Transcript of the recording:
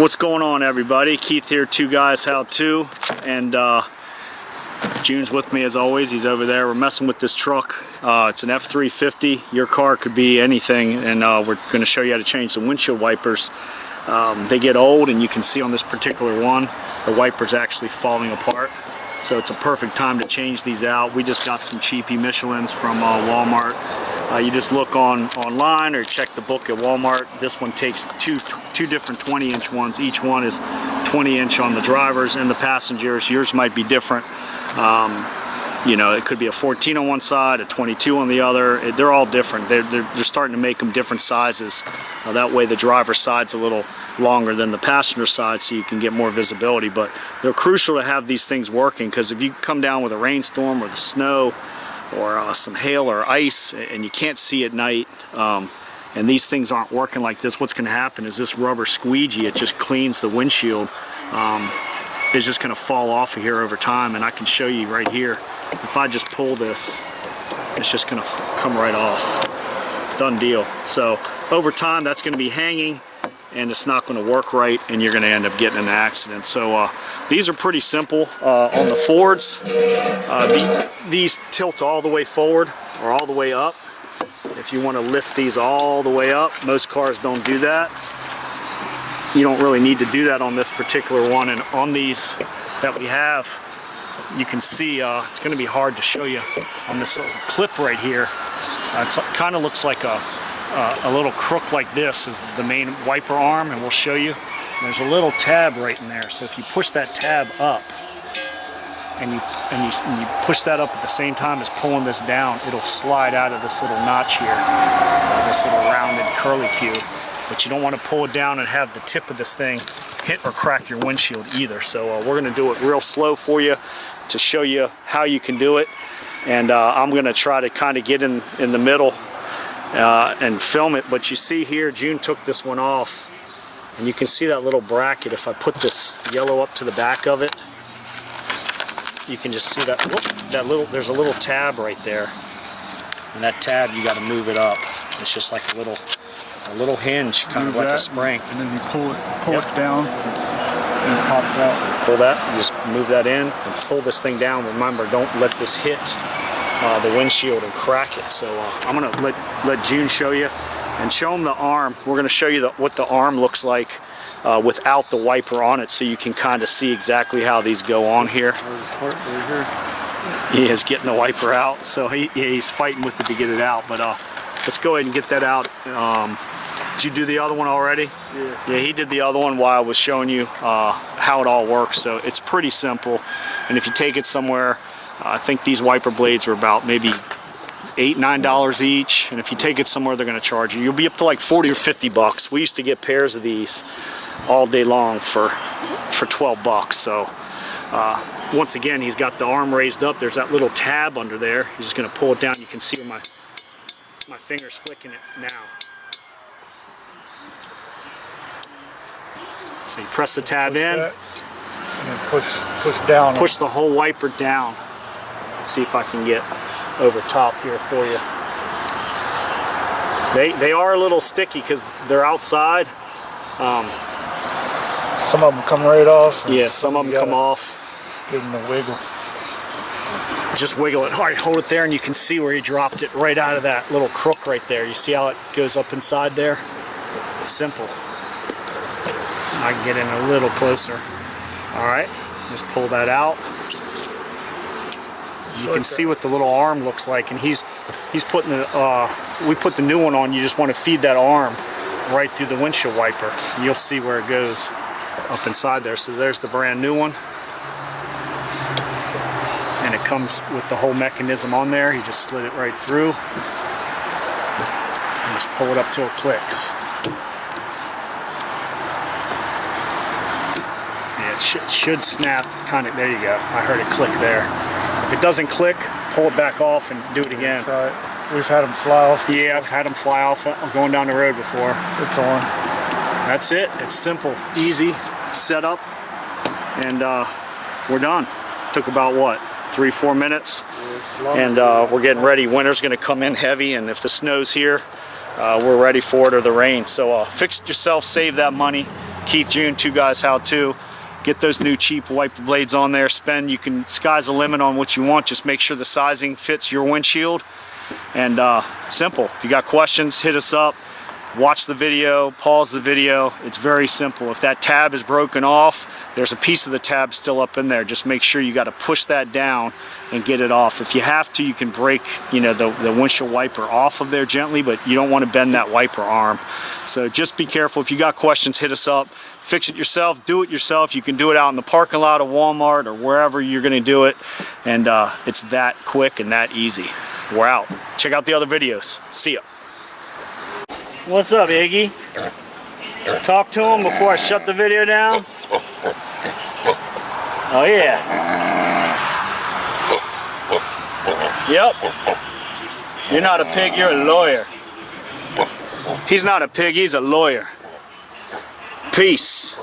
What's going on, everybody? Keith here, Two Guys How To, and June's with me as always. He's over there. We're messing with this truck. It's an F350. Your car could be anything, and we're going to show you how to change the windshield wipers. They get old, and you can see on this particular one, the wiper's actually falling apart. So it's a perfect time to change these out. We just got some cheapy Michelins from Walmart. You just look online or check the book at Walmart. This one takes two different 20-inch ones. Each one is 20-inch on the drivers and the passengers. Yours might be different. You know, it could be a 14 on one side, a 22 on the other. They're all different. They're starting to make them different sizes. That way the driver's side's a little longer than the passenger side, so you can get more visibility. But they're crucial to have these things working, because if you come down with a rainstorm or the snow or some hail or ice and you can't see at night, and these things aren't working like this, what's going to happen is this rubber squeegee, it just cleans the windshield, is just going to fall off of here over time. And I can show you right here. If I just pull this, it's just going to come right off. Done deal. So over time, that's going to be hanging, and it's not going to work right, and you're going to end up getting in an accident. So these are pretty simple. On the Fords, these tilt all the way forward or all the way up. If you want to lift these all the way up, most cars don't do that. You don't really need to do that on this particular one. And on these that we have, you can see it's going to be hard to show you on this little clip right here. It kind of looks like a little crook like this is the main wiper arm, and we'll show you. There's a little tab right in there, so if you push that tab up and you push that up at the same time as pulling this down, it'll slide out of this little notch here, this little rounded curly cube. But you don't want to pull it down and have the tip of this thing hit or crack your windshield either. So we're going to do it real slow for you to show you how you can do it. And I'm going to try to kind of get in the middle and film it. But you see here, June took this one off, and you can see that little bracket. If I put this yellow up to the back of it, you can just see that, whoop, there's a little tab right there. And that tab, you got to move it up. It's just like a little hinge, kind of like a spring. And then you pull it down, and it pops out. Pull that, you just move that in and pull this thing down. Remember, don't let this hit the windshield and crack it. So I'm gonna let June show you, and show them the arm. We're gonna show you what the arm looks like without the wiper on it, so you can kind of see exactly how these go on here. He is getting the wiper out, so he's fighting with it to get it out. But let's go ahead and get that out. Did you do the other one already? Yeah, he did the other one while I was showing you how it all works. So it's pretty simple. And if you take it somewhere, I think these wiper blades are about maybe $8, $9 each. And if you take it somewhere, they're going to charge you. You'll be up to like 40 or 50 bucks. We used to get pairs of these all day long for 12 bucks. So once again, he's got the arm raised up. There's that little tab under there. He's just going to pull it down. You can see where my finger's flicking it now. So you press the tab in, and then push down. Push the whole wiper down. Let's see if I can get over top here for you. They are a little sticky because they're outside. Some of them come right off. Yeah, some of them come off. Give them a wiggle. Just wiggle it. All right, hold it there, and you can see where he dropped it right out of that little crook right there. You see how it goes up inside there? Simple. I can get in a little closer. All right, just pull that out. You can see what the little arm looks like, and he's putting the we put the new one on. You just want to feed that arm right through the windshield wiper. You'll see where it goes up inside there. So there's the brand new one, and it comes with the whole mechanism on there. You just slid it right through, and just pull it up till it clicks. Should snap, kind of, there you go. I heard it click there. If it doesn't click, pull it back off and do it again. We've had them fly off. Yeah, I've had them fly off going down the road before. It's on. That's it. It's simple, easy setup, and we're done. Took about what, 3-4 minutes, and we're getting ready. Winter's going to come in heavy, and if the snow's here, we're ready for it, or the rain. So fix it yourself, save that money. Keith, June, two guys how to. Get those new cheap wiper blades on there. Spend, you can, sky's the limit on what you want. Just make sure the sizing fits your windshield. And simple. If you got questions, hit us up. Watch the video, pause the video. It's very simple. If that tab is broken off, there's a piece of the tab still up in there. Just make sure you got to push that down and get it off. If you have to, you can break, you know, the windshield wiper off of there gently, but you don't want to bend that wiper arm. So just be careful. If you got questions, hit us up. Fix it yourself, do it yourself. You can do it out in the parking lot of Walmart or wherever you're going to do it. And it's that quick and that easy. We're out. Check out the other videos. See ya. What's up, Iggy? Talk to him before I shut the video down. Oh yeah. Yep. You're not a pig, you're a lawyer. He's not a pig, he's a lawyer. Peace.